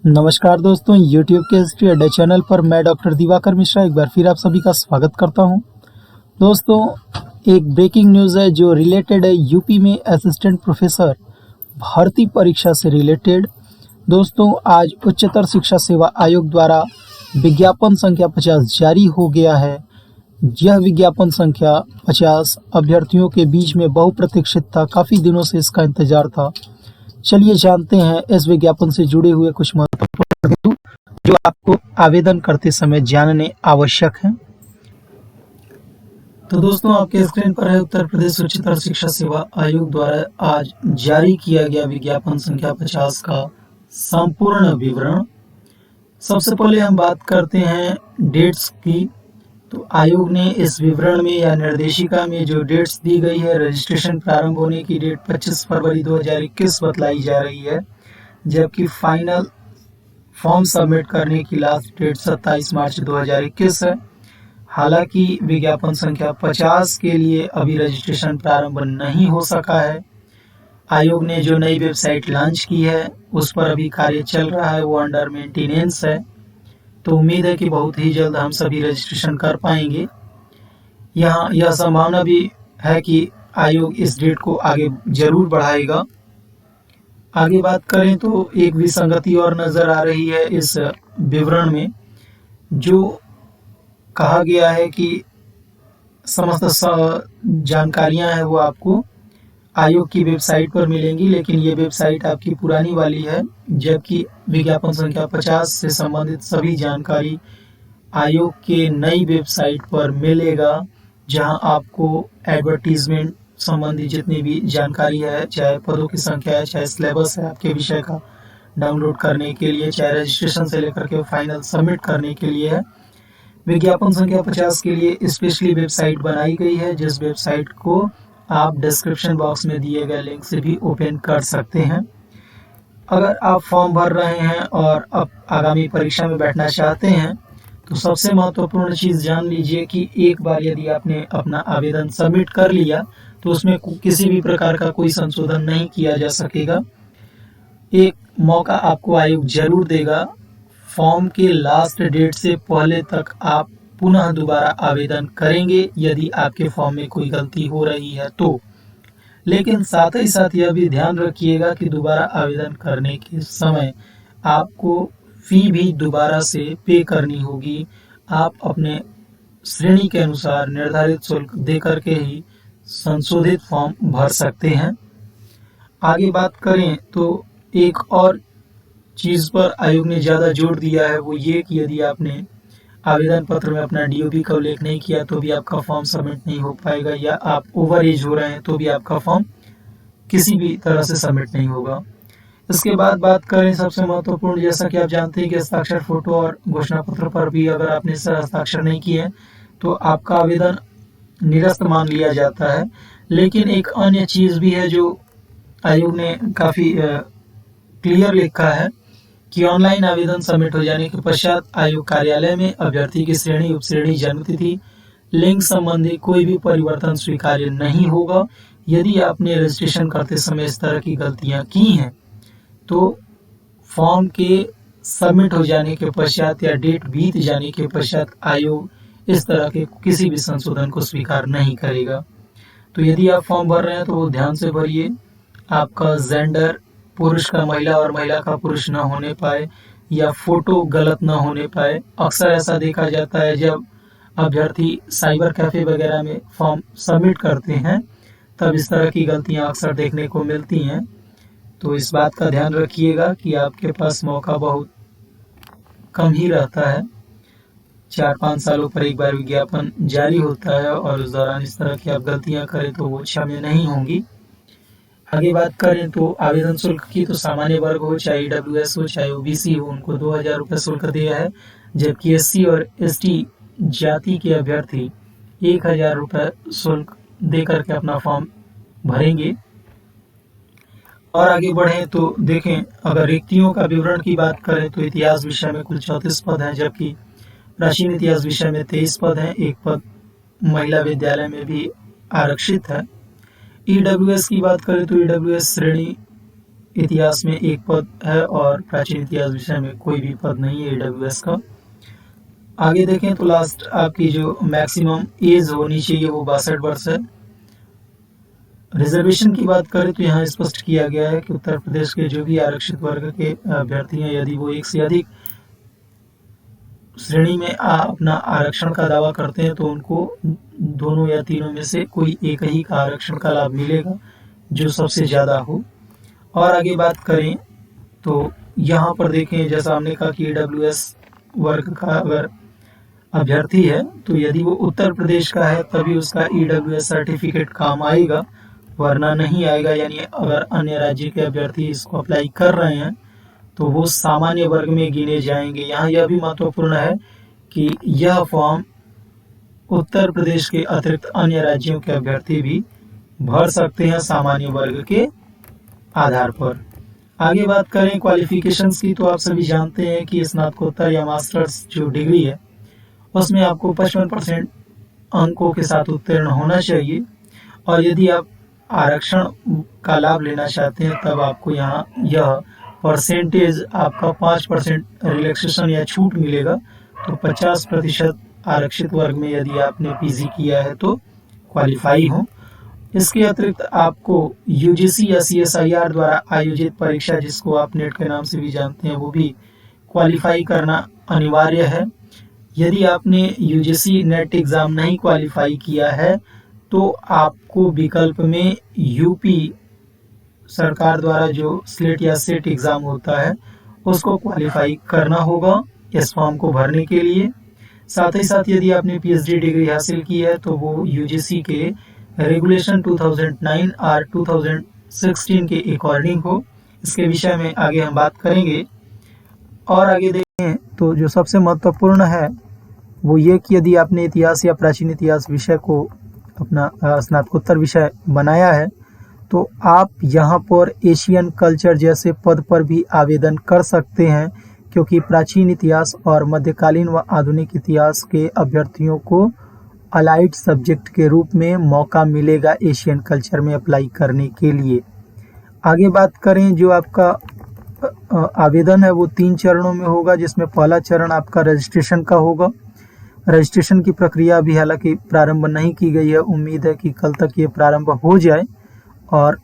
नमस्कार दोस्तों, YouTube के हिस्ट्री अड्डा चैनल पर मैं डॉक्टर दिवाकर मिश्रा एक बार फिर आप सभी का स्वागत करता हूं। दोस्तों, एक ब्रेकिंग न्यूज़ है जो रिलेटेड है यूपी में असिस्टेंट प्रोफेसर भर्ती परीक्षा से रिलेटेड। दोस्तों, आज उच्चतर शिक्षा सेवा आयोग द्वारा विज्ञापन संख्या 50 जारी हो गया है। यह विज्ञापन संख्या 50 अभ्यर्थियों के बीच में बहुप्रतीक्षित था, काफ़ी दिनों से इसका इंतजार था। चलिए जानते हैं इस विज्ञापन से जुड़े हुए कुछ महत्वपूर्ण बिंदु जो आपको आवेदन करते समय जानने आवश्यक हैं। तो दोस्तों, आपके स्क्रीन पर है उत्तर प्रदेश उच्चतर शिक्षा सेवा आयोग द्वारा आज जारी किया गया विज्ञापन संख्या 50 का संपूर्ण विवरण। सबसे पहले हम बात करते हैं डेट्स की। तो आयोग ने इस विवरण में या निर्देशिका में जो डेट्स दी गई है, रजिस्ट्रेशन प्रारंभ होने की डेट 25 फरवरी 2021 बतलाई जा रही है, जबकि फाइनल फॉर्म सबमिट करने की लास्ट डेट 27 मार्च 2021 है। हालांकि विज्ञापन संख्या 50 के लिए अभी रजिस्ट्रेशन प्रारंभ नहीं हो सका है। आयोग ने जो नई वेबसाइट लॉन्च की है उस पर अभी कार्य चल रहा है, वो अंडर मेंटेनेंस है। तो उम्मीद है कि बहुत ही जल्द हम सभी रजिस्ट्रेशन कर पाएंगे। यहाँ यह संभावना भी है कि आयोग इस डेट को आगे जरूर बढ़ाएगा। आगे बात करें तो एक विसंगति और नजर आ रही है इस विवरण में, जो कहा गया है कि समस्त जानकारियां हैं वो आपको आयोग की वेबसाइट पर मिलेंगी, लेकिन ये वेबसाइट आपकी पुरानी वाली है, जबकि विज्ञापन संख्या 50 से संबंधित सभी जानकारी आयोग के नई वेबसाइट पर मिलेगा, जहां आपको एडवर्टीजमेंट संबंधी जितनी भी जानकारी है, चाहे पदों की संख्या है, चाहे सिलेबस है आपके विषय का डाउनलोड करने के लिए, चाहे रजिस्ट्रेशन से लेकर के फाइनल सबमिट करने के लिए है। विज्ञापन संख्या 50 के लिए स्पेशली वेबसाइट बनाई गई है, जिस वेबसाइट को आप डिस्क्रिप्शन बॉक्स में दिए गए लिंक से भी ओपन कर सकते हैं। अगर आप फॉर्म भर रहे हैं और अब आगामी परीक्षा में बैठना चाहते हैं तो सबसे महत्वपूर्ण चीज़ जान लीजिए कि एक बार यदि आपने अपना आवेदन सबमिट कर लिया तो उसमें किसी भी प्रकार का कोई संशोधन नहीं किया जा सकेगा। एक मौका आपको आयोग जरूर देगा, फॉर्म के लास्ट डेट से पहले तक आप पुनः दोबारा आवेदन करेंगे यदि आपके फॉर्म में कोई गलती हो रही है तो। लेकिन साथ ही साथ यह भी ध्यान रखिएगा कि दोबारा आवेदन करने के समय आपको फी भी दोबारा से पे करनी होगी। आप अपने श्रेणी के अनुसार निर्धारित शुल्क दे करके ही संशोधित फॉर्म भर सकते हैं। आगे बात करें तो एक और चीज पर आयोग ने ज्यादा जोर दिया है, वो ये कि यदि आपने आवेदन पत्र में अपना डीओपी का उल्लेख नहीं किया तो भी आपका फॉर्म सबमिट नहीं हो पाएगा, या आप ओवर एज हो रहे हैं तो भी आपका फॉर्म किसी भी तरह से सबमिट नहीं होगा। इसके बाद बात करें सबसे महत्वपूर्ण, जैसा कि आप जानते हैं कि हस्ताक्षर फोटो और घोषणा पत्र पर भी अगर आपने हस्ताक्षर नहीं किए तो आपका आवेदन निरस्त मान लिया जाता है। लेकिन एक अन्य चीज भी है जो आयोग ने काफी क्लियर लिखा है कि ऑनलाइन आवेदन सबमिट हो जाने के पश्चात आयोग कार्यालय में अभ्यर्थी की श्रेणी, उपश्रेणी, जन्मतिथि, लिंग संबंधी कोई भी परिवर्तन स्वीकार्य नहीं होगा। यदि आपने रजिस्ट्रेशन करते समय इस तरह की गलतियां की हैं तो फॉर्म के सबमिट हो जाने के पश्चात या डेट बीत जाने के पश्चात आयोग इस तरह के किसी भी संशोधन को स्वीकार नहीं करेगा। तो यदि आप फॉर्म भर रहे हैं तो वो ध्यान से भरिए, आपका जेंडर पुरुष का महिला और महिला का पुरुष न होने पाए, या फोटो गलत न होने पाए। अक्सर ऐसा देखा जाता है जब अभ्यर्थी साइबर कैफे वगैरह में फॉर्म सबमिट करते हैं तब इस तरह की गलतियां अक्सर देखने को मिलती हैं। तो इस बात का ध्यान रखिएगा कि आपके पास मौका बहुत कम ही रहता है, 4-5 सालों पर एक बार विज्ञापन जारी होता है और उस दौरान इस तरह की आप गलतियां करें तो वो क्षम्य नहीं होंगी। आगे बात करें तो आवेदन शुल्क की, तो सामान्य वर्ग हो, चाहे ईडब्ल्यूएस हो, चाहे ओबीसी हो, उनको 2000 रुपये शुल्क दिया है, जबकि एससी और एसटी जाति के अभ्यर्थी 1000 रुपये शुल्क दे करके अपना फॉर्म भरेंगे। और आगे बढ़े तो देखें, अगर रिक्तियों का विवरण की बात करें तो इतिहास विषय में कुल 34 पद हैं, जबकि प्राचीन इतिहास विषय में 23 पद हैं। एक पद महिला विद्यालय में भी आरक्षित है। ईडब्ल्यूएस की बात करें तो ईडब्ल्यूएस श्रेणी इतिहास में एक पद है और प्राचीन इतिहास विषय में कोई भी पद नहीं है AWS का। आगे देखें तो लास्ट आपकी जो मैक्सिमम एज होनी चाहिए वो 62 वर्ष है। रिजर्वेशन की बात करें तो यहाँ स्पष्ट किया गया है कि उत्तर प्रदेश के जो भी आरक्षित वर्ग के अभ्यर्थी हैं, यदि वो एक से अधिक श्रेणी में अपना आरक्षण का दावा करते हैं तो उनको दोनों या तीनों में से कोई एक ही का आरक्षण का लाभ मिलेगा जो सबसे ज़्यादा हो। और आगे बात करें तो यहाँ पर देखें, जैसा हमने कहा कि AWS वर्ग का अगर अभ्यर्थी है तो यदि वो उत्तर प्रदेश का है तभी उसका AWS सर्टिफिकेट काम आएगा, वरना नहीं आएगा। यानी अगर अन्य राज्य के अभ्यर्थी इसको अप्लाई कर रहे हैं तो वो सामान्य वर्ग में गिने जाएंगे। यहाँ यह भी महत्वपूर्ण है कि यह फॉर्म उत्तर प्रदेश के अतिरिक्त अन्य राज्यों के अभ्यर्थी भी भर सकते हैं सामान्य वर्ग के आधार पर। आगे बात करें क्वालिफिकेशंस की, तो आप सभी जानते हैं कि स्नातकोत्तर या मास्टर्स जो डिग्री है उसमें आपको 55% अंकों के साथ उत्तीर्ण होना चाहिए। और यदि आप आरक्षण का लाभ लेना चाहते हैं तब आपको यहाँ यह परसेंटेज आपका 5% रिलैक्सेशन या छूट मिलेगा। तो 50% आरक्षित वर्ग में यदि आपने PG किया है तो क्वालिफाई हो। इसके अतिरिक्त आपको UGC या CSIR द्वारा आयोजित परीक्षा, जिसको आप नेट के नाम से भी जानते हैं, वो भी क्वालिफाई करना अनिवार्य है। यदि आपने UGC नेट एग्ज़ाम नहीं क्वालिफाई किया है तो आपको विकल्प में UP सरकार द्वारा जो स्लेट या सेट एग्ज़ाम होता है उसको क्वालिफाई करना होगा इस फॉर्म को भरने के लिए। साथ ही साथ यदि आपने PhD डिग्री हासिल की है तो वो UGC के रेगुलेशन 2009 और 2016 के अकॉर्डिंग हो। इसके विषय में आगे हम बात करेंगे। और आगे देखें तो जो सबसे महत्वपूर्ण है वो ये कि यदि आपने इतिहास या प्राचीन इतिहास विषय को अपना स्नातकोत्तर विषय बनाया है तो आप यहाँ पर एशियन कल्चर जैसे पद पर भी आवेदन कर सकते हैं, क्योंकि प्राचीन इतिहास और मध्यकालीन व आधुनिक इतिहास के अभ्यर्थियों को अलाइड सब्जेक्ट के रूप में मौका मिलेगा एशियन कल्चर में अप्लाई करने के लिए। आगे बात करें, जो आपका आवेदन है वो 3 चरणों में होगा, जिसमें पहला चरण आपका रजिस्ट्रेशन का होगा। रजिस्ट्रेशन की प्रक्रिया अभी हालांकि प्रारंभ नहीं की गई है, उम्मीद है कि कल तक ये प्रारंभ हो जाए और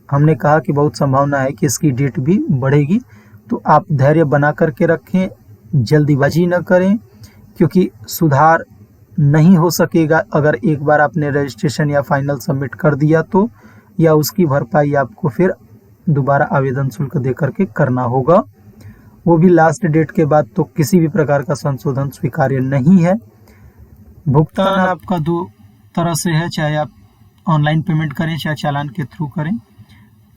हमने कहा कि बहुत संभावना है कि इसकी डेट भी बढ़ेगी। तो आप धैर्य बना करके रखें, जल्दीबाजी न करें, क्योंकि सुधार नहीं हो सकेगा अगर एक बार आपने रजिस्ट्रेशन या फाइनल सबमिट कर दिया तो, या उसकी भरपाई आपको फिर दोबारा आवेदन शुल्क दे करके करना होगा, वो भी लास्ट डेट के बाद। तो किसी भी प्रकार का संशोधन स्वीकार्य नहीं है। भुगतान आपका 2 तरह से है, चाहे आप ऑनलाइन पेमेंट करें चाहे चालान के थ्रू करें।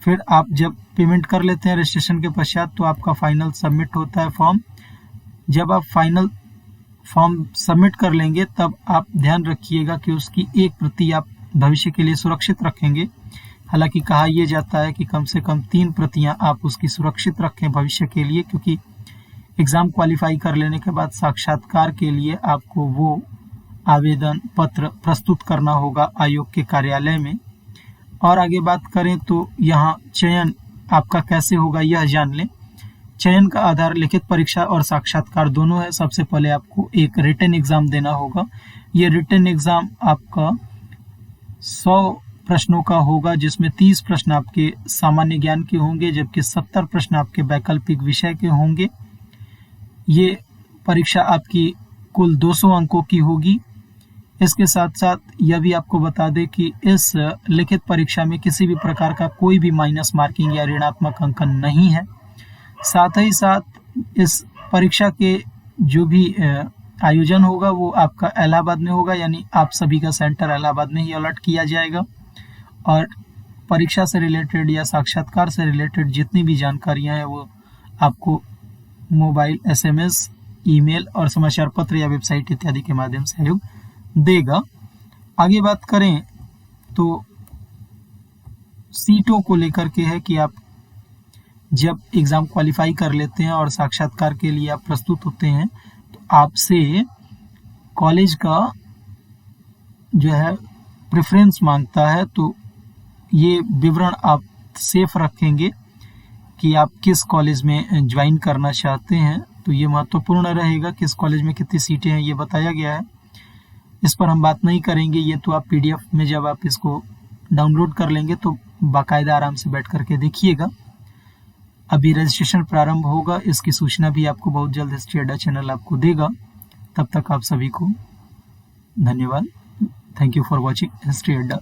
फिर आप जब पेमेंट कर लेते हैं रजिस्ट्रेशन के पश्चात तो आपका फाइनल सबमिट होता है फॉर्म। जब आप फाइनल फॉर्म सबमिट कर लेंगे तब आप ध्यान रखिएगा कि उसकी एक प्रति आप भविष्य के लिए सुरक्षित रखेंगे। हालांकि कहा यह जाता है कि कम से कम 3 प्रतियां आप उसकी सुरक्षित रखें भविष्य के लिए, क्योंकि एग्ज़ाम क्वालिफाई कर लेने के बाद साक्षात्कार के लिए आपको वो आवेदन पत्र प्रस्तुत करना होगा आयोग के कार्यालय में। और आगे बात करें तो यहाँ चयन आपका कैसे होगा यह जान लें। चयन का आधार लिखित परीक्षा और साक्षात्कार दोनों है। सबसे पहले आपको एक रिटन एग्ज़ाम देना होगा। ये रिटन एग्ज़ाम आपका 100 प्रश्नों का होगा, जिसमें 30 प्रश्न आपके सामान्य ज्ञान के होंगे, जबकि 70 प्रश्न आपके वैकल्पिक विषय के होंगे। ये परीक्षा आपकी कुल 200 अंकों की होगी। इसके साथ साथ यह भी आपको बता दें कि इस लिखित परीक्षा में किसी भी प्रकार का कोई भी माइनस मार्किंग या ऋणात्मक अंकन नहीं है। साथ ही साथ इस परीक्षा के जो भी आयोजन होगा वो आपका इलाहाबाद में होगा, यानी आप सभी का सेंटर इलाहाबाद में ही अलॉट किया जाएगा। और परीक्षा से रिलेटेड या साक्षात्कार से रिलेटेड जितनी भी जानकारियां हैं वो आपको मोबाइल, SMS, ईमेल और समाचार पत्र या वेबसाइट इत्यादि के माध्यम से आयोग देगा। आगे बात करें तो सीटों को लेकर के है कि आप जब एग्ज़ाम क्वालिफाई कर लेते हैं और साक्षात्कार के लिए आप प्रस्तुत होते हैं तो आपसे कॉलेज का जो है प्रेफरेंस मांगता है। तो ये विवरण आप सेफ रखेंगे कि आप किस कॉलेज में ज्वाइन करना चाहते हैं, तो ये महत्वपूर्ण रहेगा। किस कॉलेज में कितनी सीटें हैं ये बताया गया है, इस पर हम बात नहीं करेंगे। ये तो आप PDF में जब आप इसको डाउनलोड कर लेंगे तो बाकायदा आराम से बैठ करके देखिएगा। अभी रजिस्ट्रेशन प्रारंभ होगा, इसकी सूचना भी आपको बहुत जल्द हिस्ट्री अड्डा चैनल आपको देगा। तब तक आप सभी को धन्यवाद। Thank you for watching history अड्डा।